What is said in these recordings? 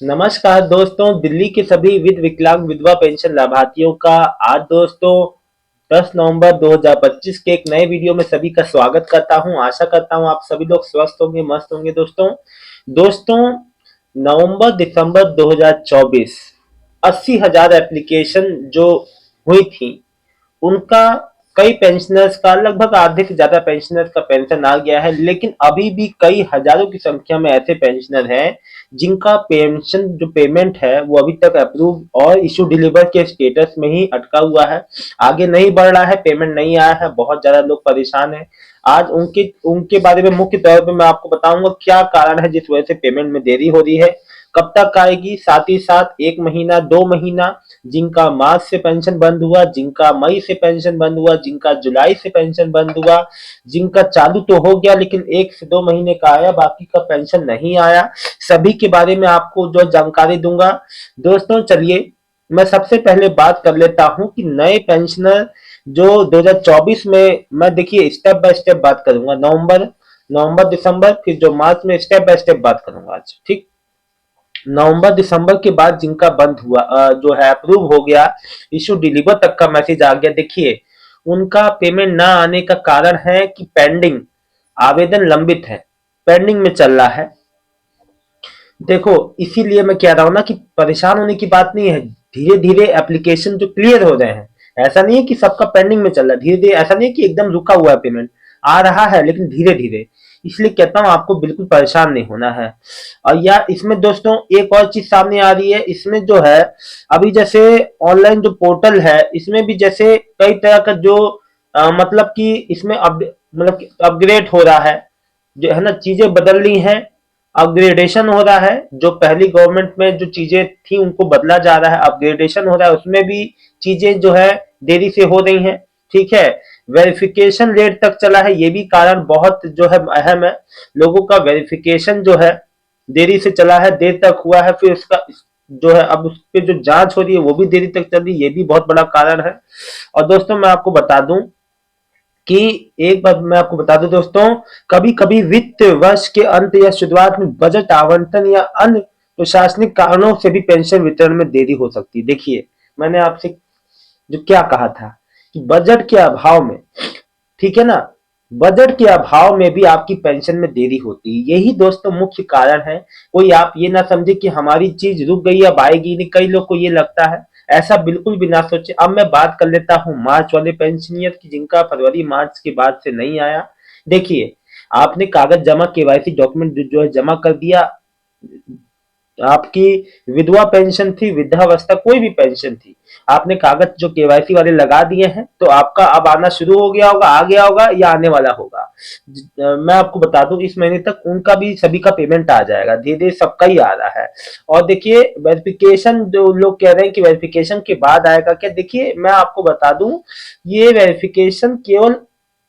नमस्कार दोस्तों, दिल्ली के सभी विकलांग विधवा पेंशन लाभार्थियों का आज दोस्तों 10 नवंबर 2025 के एक नए वीडियो में सभी का स्वागत करता हूं। आशा करता हूं आप सभी लोग स्वस्थ होंगे, मस्त होंगे। दोस्तों नवंबर दिसंबर 2024 80,000 एप्लीकेशन जो हुई थी उनका कई पेंशनर्स का लगभग आधे से ज्यादा पेंशनर्स का पेंशन आ गया है, लेकिन अभी भी कई हजारों की संख्या में ऐसे पेंशनर हैं जिनका पेंशन जो पेमेंट है वो अभी तक अप्रूव और इशू डिलीवर के स्टेटस में ही अटका हुआ है। आगे नहीं बढ़ रहा है, पेमेंट नहीं आया है, बहुत ज्यादा लोग परेशान हैं। आज उनके उनके बारे में मुख्य तौर पे मैं आपको बताऊंगा क्या कारण है जिस वजह से पेमेंट में देरी हो रही है, कब तक आएगी, साथ ही साथ 1 महीना 2 महीना, जिनका मार्च से पेंशन बंद हुआ, जिनका मई से पेंशन बंद हुआ, जिनका जुलाई से पेंशन बंद हुआ, जिनका चालू तो हो गया लेकिन 1 से 2 महीने का आया, बाकी का पेंशन नहीं आया, सभी के बारे में आपको जो जानकारी दूंगा। दोस्तों चलिए मैं सबसे पहले बात कर लेता हूं कि नए पेंशनर जो 2024 में, मैं देखिए स्टेप बाय स्टेप बात करूंगा। नवंबर नवंबर दिसंबर, फिर जो मार्च में स्टेप बाय स्टेप बात करूंगा आज, ठीक। नवंबर दिसंबर के बाद जिनका बंद हुआ, जो है अप्रूव हो गया, इशू डिलीवर तक का मैसेज आ गया, देखिए उनका पेमेंट ना आने का कारण है कि पेंडिंग, आवेदन लंबित है, पेंडिंग में चल रहा है। देखो इसीलिए मैं कह रहा हूं ना कि परेशान होने की बात नहीं है, धीरे धीरे एप्लीकेशन जो क्लियर हो रहे हैं। ऐसा नहीं है कि सबका पेंडिंग में चल रहा है, धीरे धीरे, ऐसा नहीं है कि एकदम रुका हुआ है, पेमेंट आ रहा है लेकिन धीरे धीरे। इसलिए कहता हूं आपको बिल्कुल परेशान नहीं होना है। और या इसमें दोस्तों एक और चीज सामने आ रही है, इसमें जो है अभी जैसे ऑनलाइन जो पोर्टल है इसमें भी जैसे कई तरह का जो मतलब कि इसमें मतलब अपग्रेड हो रहा है, जो है ना, चीजें बदल रही हैं, अपग्रेडेशन हो रहा है। जो पहली गवर्नमेंट में जो चीजें थी उनको बदला जा रहा है, अपग्रेडेशन हो रहा है, उसमें भी चीजें जो है देरी से हो रही हैं, ठीक है। वेरिफिकेशन रेट तक चला है, ये भी कारण बहुत जो है अहम है। लोगों का वेरिफिकेशन जो है देरी से चला है, देर तक हुआ है, फिर उसका जो है अब उस पर जो जांच हो रही है वो भी देरी तक चल रही है, ये भी बहुत बड़ा कारण है। और दोस्तों मैं आपको बता दूं कि एक बात मैं आपको बता दूं दोस्तों, कभी कभी वित्त वर्ष के अंत या शुरुआत में बजट आवंटन या अन्य प्रशासनिक कारणों से भी पेंशन वितरण में देरी हो सकती है। देखिए मैंने आपसे जो क्या कहा था कि बजट के अभाव में, ठीक है ना, बजट के अभाव में भी आपकी पेंशन में देरी होती है, यही दोस्तों मुख्य कारण है। कोई आप ये ना समझे कि हमारी चीज रुक गई अब आएगी नहीं, कई लोग को ये लगता है, ऐसा बिल्कुल भी ना सोचे। अब मैं बात कर लेता हूँ मार्च वाले पेंशनियर की जिनका फरवरी मार्च के बाद से नहीं आया। देखिए आपने कागज जमा, केवाईसी डॉक्यूमेंट जो है जमा कर दिया, आपकी विधवा पेंशन थी, वृद्धावस्था, कोई भी पेंशन थी, आपने कागज जो केवाईसी वाले लगा दिए हैं तो आपका अब आना शुरू हो गया होगा, आ गया होगा या आने वाला होगा। मैं आपको बता दूं इस महीने तक उनका भी सभी का पेमेंट आ जाएगा, धीरे धीरे सबका ही आ रहा है। और देखिए वेरिफिकेशन, जो लोग कह रहे हैं कि वेरिफिकेशन के बाद आएगा क्या, देखिए मैं आपको बता दूं ये वेरिफिकेशन केवल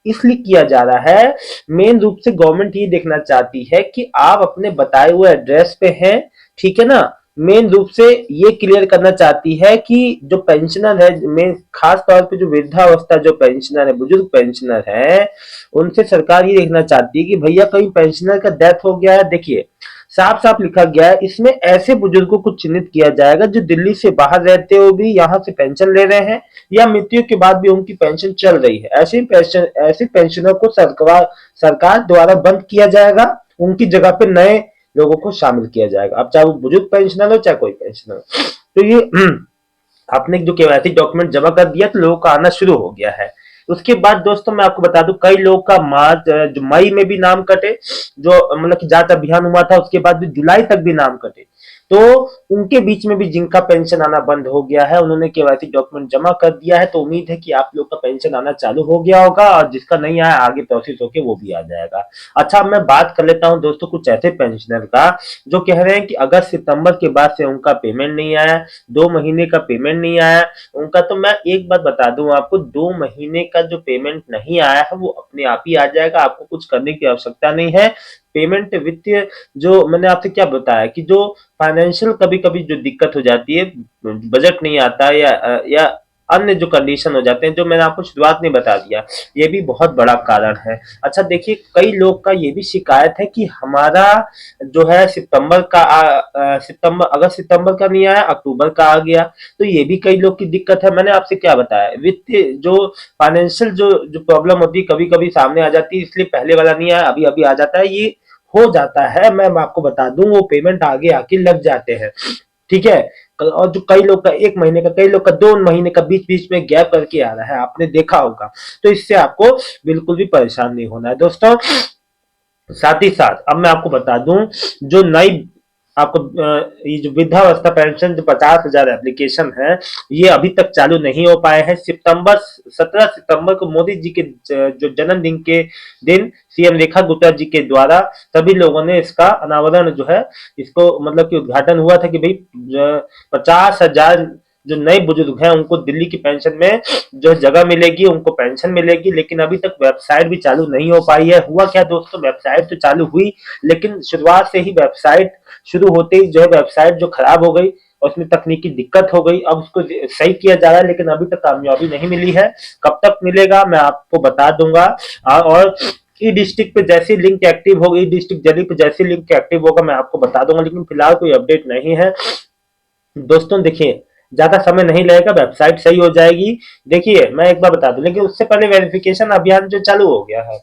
इसलिए किया जा रहा है, मेन रूप से गवर्नमेंट ये देखना चाहती है कि आप अपने बताए हुए एड्रेस पे हैं, ठीक है ना। मेन रूप से ये क्लियर करना चाहती है कि जो पेंशनर है, मेन खास तौर पे जो वृद्धावस्था जो पेंशनर है, बुजुर्ग पेंशनर है, उनसे सरकार ये देखना चाहती है कि भैया कहीं पेंशनर का डेथ हो गया है। देखिए साफ साफ लिखा गया है इसमें, ऐसे बुजुर्गों को चिन्हित किया जाएगा जो दिल्ली से बाहर रहते हुए भी यहाँ से पेंशन ले रहे हैं या मृत्यु के बाद भी उनकी पेंशन चल रही है। ऐसे पेंशनर को सरकार द्वारा बंद किया जाएगा, उनकी जगह पे नए लोगों को शामिल किया जाएगा। अब चाहे वो बुजुर्ग पेंशनर हो चाहे कोई पेंशनर हो, तो ये आपने जो केवाईसी डॉक्यूमेंट जमा कर दिया तो लोगों का आना शुरू हो गया है। उसके बाद दोस्तों मैं आपको बता दूं कई लोगों का मार्च जो मई में भी नाम कटे, जो मतलब कि जांच अभियान हुआ था उसके बाद भी जुलाई तक भी नाम कटे, तो उनके बीच में भी जिनका पेंशन आना बंद हो गया है उन्होंने केवाईसी डॉक्यूमेंट जमा कर दिया है, तो उम्मीद है कि आप लोग का पेंशन आना चालू हो गया होगा, और जिसका नहीं आया आगे प्रोसेस होके वो भी आ जाएगा। अच्छा अब मैं बात कर लेता हूं दोस्तों कुछ ऐसे पेंशनर का जो कह रहे हैं कि अगस्त सितंबर के बाद से उनका पेमेंट नहीं आया, 2 महीने का पेमेंट नहीं आया उनका। तो मैं एक बात बता दूं आपको, 2 महीने का जो पेमेंट नहीं आया है वो अपने आप ही आ जाएगा, आपको कुछ करने की आवश्यकता नहीं है। पेमेंट वित्तीय, जो मैंने आपसे क्या बताया कि जो फाइनेंशियल कभी कभी जो दिक्कत हो जाती है, बजट नहीं आता या अन्य जो कंडीशन हो जाते हैं, जो मैंने आपको शुरुआत में बता दिया, ये भी बहुत बड़ा कारण है। अच्छा देखिए, कई लोग का ये भी शिकायत है कि हमारा जो है सितंबर, अगस्त सितंबर का नहीं आया, अक्टूबर का आ गया। तो ये भी कई लोग की दिक्कत है। मैंने आपसे क्या बताया, वित्तीय जो फाइनेंशियल जो जो प्रॉब्लम होती है कभी कभी सामने आ जाती है, इसलिए पहले वाला नहीं आया, अभी अभी आ जाता है, ये हो जाता है। मैं आपको बता दूं, वो पेमेंट आगे आके लग जाते हैं, ठीक है। और जो कई लोग का 1 महीने का, कई लोग का 2 महीने का बीच बीच में गैप करके आ रहा है, आपने देखा होगा। तो इससे आपको बिल्कुल भी परेशान नहीं होना है दोस्तों। साथ ही साथ अब मैं आपको बता दूं, जो नई आपको ये जो वृद्धावस्था पेंशन जो 50,000 एप्लीकेशन है, ये अभी तक चालू नहीं हो पाए हैं। 17 सितंबर को मोदी जी के जो जन्मदिन के दिन सीएम रेखा गुप्ता जी के द्वारा सभी लोगों ने इसका अनावरण जो है, इसको मतलब कि उद्घाटन हुआ था कि भाई 50,000 जो नए बुजुर्ग हैं उनको दिल्ली की पेंशन में जो जगह मिलेगी, उनको पेंशन मिलेगी। लेकिन अभी तक वेबसाइट भी चालू नहीं हो पाई है। हुआ क्या दोस्तों, वेबसाइट तो चालू हुई, लेकिन शुरुआत से ही वेबसाइट शुरू होते ही जो है वेबसाइट जो खराब हो गई, और उसमें तकनीकी दिक्कत हो गई। अब उसको सही किया जा रहा है, लेकिन अभी तक कामयाबी नहीं मिली है। कब तक मिलेगा मैं आपको बता दूंगा। और ई डिस्ट्रिक्ट पे जैसे लिंक एक्टिव होगी, ई डिस्ट्रिक्ट दिल्ली पे जैसे लिंक एक्टिव होगा मैं आपको बता दूंगा, लेकिन फिलहाल कोई अपडेट नहीं है दोस्तों। देखिए, ज्यादा समय नहीं लगेगा, वेबसाइट सही हो जाएगी। देखिए मैं एक बार बता दूं, लेकिन उससे पहले वेरिफिकेशन अभियान जो चालू हो गया है,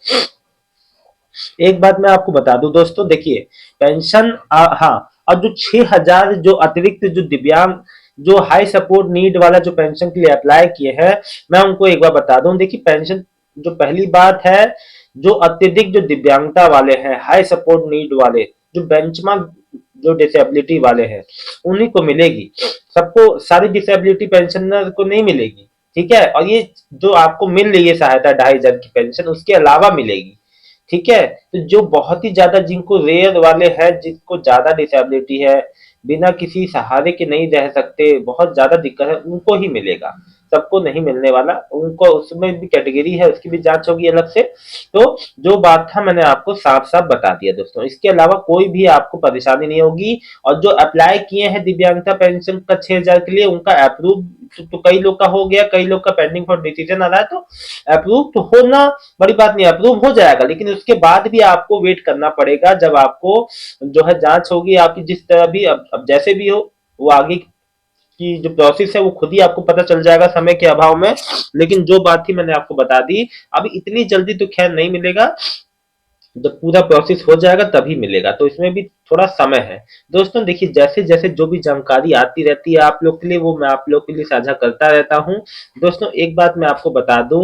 एक बात मैं आपको बता दूं दोस्तों। देखिए, पेंशन हाँ, और जो 6,000 जो अतिरिक्त जो दिव्यांग जो हाई सपोर्ट नीड वाला जो पेंशन के लिए अप्लाई किए हैं, मैं उनको एक बार बता दूं। देखिए, पेंशन जो पहली बात है, जो अत्यधिक जो दिव्यांगता वाले हैं, हाई सपोर्ट नीड वाले, जो बेंचमार्क जो डिसेबिलिटी वाले हैं, उन्हीं को मिलेगी। सबको सारी डिसेबिलिटी पेंशनर को नहीं मिलेगी, ठीक है। और ये जो आपको मिल रही है सहायता 2,500 की पेंशन, उसके अलावा मिलेगी, ठीक है। तो जो बहुत ही ज्यादा जिनको रेयर वाले हैं, जिनको ज्यादा डिसेबिलिटी है, बिना किसी सहारे के नहीं रह सकते, बहुत ज्यादा दिक्कत है, उनको ही मिलेगा, सबको नहीं मिलने वाला। उनको उसमें भी कैटेगरी है, उसकी भी जांच होगी अलग से। तो जो बात था मैंने आपको साफ साफ बता दिया दोस्तों, इसके अलावा कोई भी आपको परेशानी नहीं होगी। और जो अप्लाई किए हैं दिव्यांगता पेंशन का 6,000 के लिए, उनका अप्रूव तो कई लोग का हो गया, कई लोग का पेंडिंग फॉर डिसीजन आ रहा है। तो अप्रूव तो होना बड़ी बात नहीं, अप्रूव हो जाएगा, लेकिन उसके बाद भी आपको वेट करना पड़ेगा, जब आपको जो है जांच होगी आपकी, जिस तरह भी अब जैसे भी हो, वो आगे की जो प्रोसेस है वो खुद ही आपको पता चल जाएगा समय के अभाव में। लेकिन जो बात थी मैंने आपको बता दी। अभी इतनी जल्दी तो खैर नहीं मिलेगा, जब पूरा प्रोसेस हो जाएगा तभी मिलेगा, तो इसमें भी थोड़ा समय है दोस्तों। देखिए, जैसे जैसे जो भी जानकारी आती रहती है आप लोग के लिए, वो मैं आप लोग के लिए साझा करता रहता हूँ दोस्तों। एक बात मैं आपको बता दूं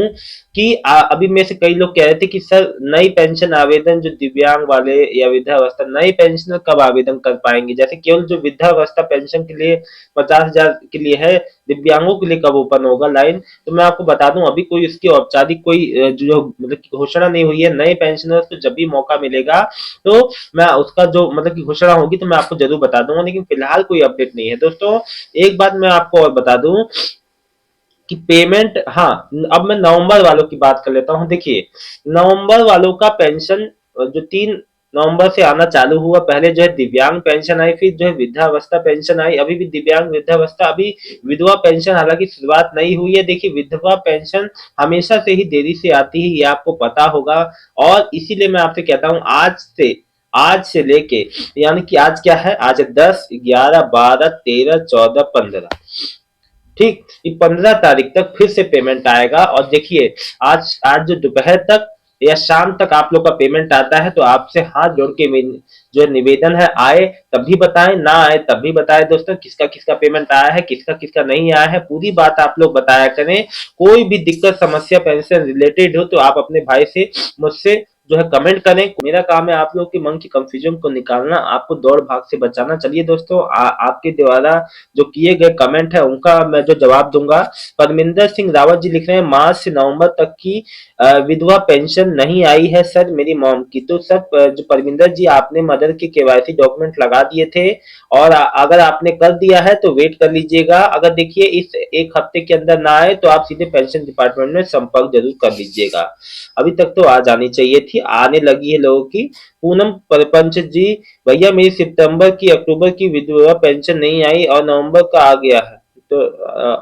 कि अभी में से कई लोग कह रहे थे कि सर नई पेंशन आवेदन जो दिव्यांग वाले या वृद्धावस्था, नई पेंशन कब आवेदन कर पाएंगे, जैसे केवल जो वृद्धावस्था पेंशन के लिए 50,000 के लिए है, दिव्यांगों के लिए कब ओपन होगा लाइन। तो मैं आपको बता दूं, अभी कोई इसकी औपचारिक कोई जो मतलब की घोषणा नहीं हुई है। नए पेंशनर्स को जब भी मौका मिलेगा, तो मैं उसका जो मतलब की घोषणा होगी तो मैं आपको जरूर बता दूंगा, लेकिन फिलहाल कोई अपडेट नहीं है दोस्तों। एक बात मैं आपको और बता दूं कि पेमेंट, हाँ, अब मैं नवंबर वालों की बात कर लेता हूँ। देखिए, नवंबर वालों का पेंशन जो 3 नवंबर से आना चालू हुआ। पहले जो है दिव्यांग पेंशन आई, फिर जो है वृद्धावस्था पेंशन आई, अभी भी दिव्यांग वृद्धावस्था, अभी विधवा पेंशन हालांकि शुरुआत नहीं हुई है। देखिए, विधवा पेंशन हमेशा से ही देरी से आती है, ये आपको पता होगा। और इसीलिए मैं आपसे कहता हूँ, आज से लेके, यानी कि आज क्या है, आज 10, 11, 12, 13, 14, 15, ठीक, ये 15 तारीख तक फिर से पेमेंट आएगा। और देखिए, आज आज जो दोपहर तक या शाम तक आप लोग का पेमेंट आता है, तो आपसे हाथ जोड़ के जो निवेदन है, आए तब भी बताएं, ना आए तब भी बताएं दोस्तों, किसका किसका पेमेंट आया है, किसका किसका नहीं आया है, पूरी बात आप लोग बताया करें। कोई भी दिक्कत समस्या पेंशन रिलेटेड हो तो आप अपने भाई से, मुझसे जो है कमेंट करें। मेरा काम है आप लोग के मन की कंफ्यूजन को निकालना, आपको दौड़ भाग से बचाना। चलिए दोस्तों, आपके द्वारा जो किए गए कमेंट है उनका मैं जो जवाब दूंगा। परमिंदर सिंह रावत जी लिख रहे हैं, मार्च से नवंबर तक की विधवा पेंशन नहीं आई है सर मेरी मॉम की। तो सर जो परमिंदर जी, आपने मदर के केवाईसी डॉक्यूमेंट लगा दिए थे, और अगर आपने कर दिया है तो वेट कर लीजिएगा। अगर देखिए इस एक हफ्ते के अंदर ना आए तो आप सीधे पेंशन डिपार्टमेंट में संपर्क जरूर कर लीजिएगा। अभी तक तो आ जानी चाहिए थी, आने लगी है लोगों की। पूनम परपंच जी, भैया मेरी सितंबर की अक्टूबर की विधवा पेंशन नहीं आई और नवंबर का आ गया है, तो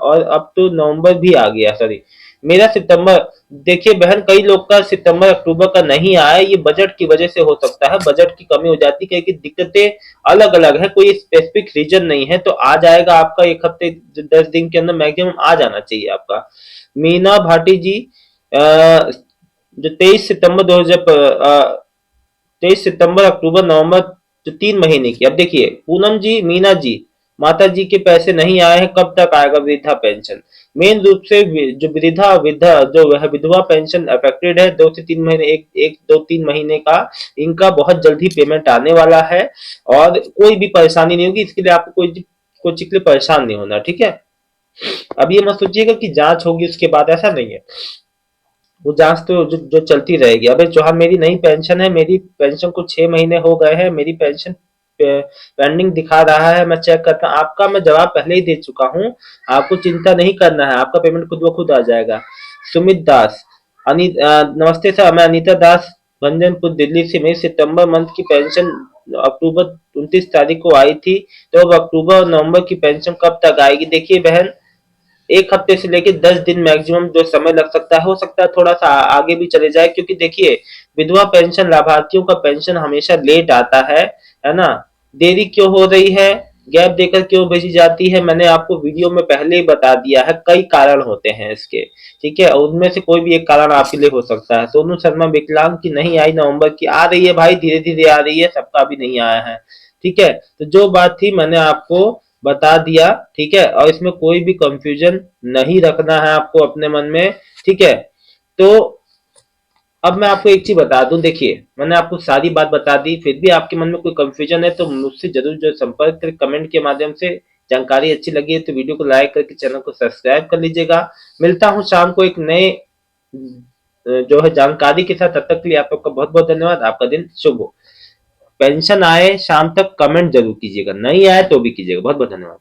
और अब तो नवंबर भी आ गया, सॉरी मेरा सितंबर। देखिए बहन, कई लोग का सितंबर अक्टूबर का नहीं आया, ये बजट की वजह से हो सकता है, बजट की कमी हो जाती है क्योंकि दिक्कतें अलग अलग है, कोई स्पेसिफिक रीजन नहीं है। तो आ जाएगा आपका 1 हफ्ते 10 दिन के अंदर मैक्सिमम आ जाना चाहिए आपका। मीना भाटी जी, जो 23 सितंबर अक्टूबर नवंबर, जो 3 महीने की। अब देखिए पूनम जी, मीना जी, माता जी के पैसे नहीं आए हैं, कब तक आएगा वृद्धा पेंशन? मेन रूप से जो वृद्धा वृद्धा जो है विधवा पेंशन अफेक्टेड है, 2 से 3 महीने, एक एक 2-3 महीने का इनका बहुत जल्द ही पेमेंट आने वाला है। और कोई भी परेशानी नहीं होगी, इसके लिए आपको कोई चीज के लिए परेशान नहीं होना, ठीक है। अब ये मत सोचिएगा कि जांच होगी उसके बाद, ऐसा नहीं है। वो जांच तो जो चलती रहेगी। अबे चौहान, मेरी नई पेंशन है, मेरी पेंशन को 6 महीने हो गए हैं, मेरी पेंशन पेंडिंग दिखा रहा है, मैं चेक करता हूँ। आपका मैं जवाब पहले ही दे चुका हूँ, आपको चिंता नहीं करना है, आपका पेमेंट खुद ब खुद आ जाएगा। सुमित दास, नमस्ते सर, मैं अनीता दास भंजनपुर दिल्ली से। मेरी सितंबर मंथ की पेंशन अक्टूबर 29 तारीख को आई थी, तो अब अक्टूबर और नवंबर की पेंशन कब तक आएगी? देखिए बहन, 1 हफ्ते से लेके 10 दिन मैक्सिमम जो समय लग सकता है, हो सकता है थोड़ा सा आगे भी चले जाए, क्योंकि देखिए विधवा पेंशन लाभार्थियों का पेंशन हमेशा लेट आता है ना। देरी क्यों हो रही है, गैप देकर क्यों भेजी जाती है, मैंने आपको वीडियो में पहले ही बता दिया है, कई कारण होते हैं इसके, ठीक है। और उनमें से कोई भी एक कारण आपके लिए हो सकता है। सोनू शर्मा, विकलांग की नहीं आई, नवंबर की आ रही है भाई, धीरे धीरे आ रही है, सबका भी नहीं आया है, ठीक है। तो जो बात थी मैंने आपको बता दिया, ठीक है। और इसमें कोई भी कंफ्यूजन नहीं रखना है आपको अपने मन में, ठीक है। तो अब मैं आपको एक चीज बता दूं, देखिए मैंने आपको सारी बात बता दी, फिर भी आपके मन में कोई कंफ्यूजन है तो मुझसे जरूर जो संपर्क करें कमेंट के माध्यम से। जानकारी अच्छी लगी है तो वीडियो को लाइक करके चैनल को सब्सक्राइब कर लीजिएगा। मिलता हूं शाम को एक नए जो है जानकारी के साथ, तब तक के लिए आप लोग का बहुत बहुत धन्यवाद, आपका दिन शुभ हो। पेंशन आए शाम तक कमेंट जरूर कीजिएगा, नहीं आए तो भी कीजिएगा। बहुत बहुत धन्यवाद।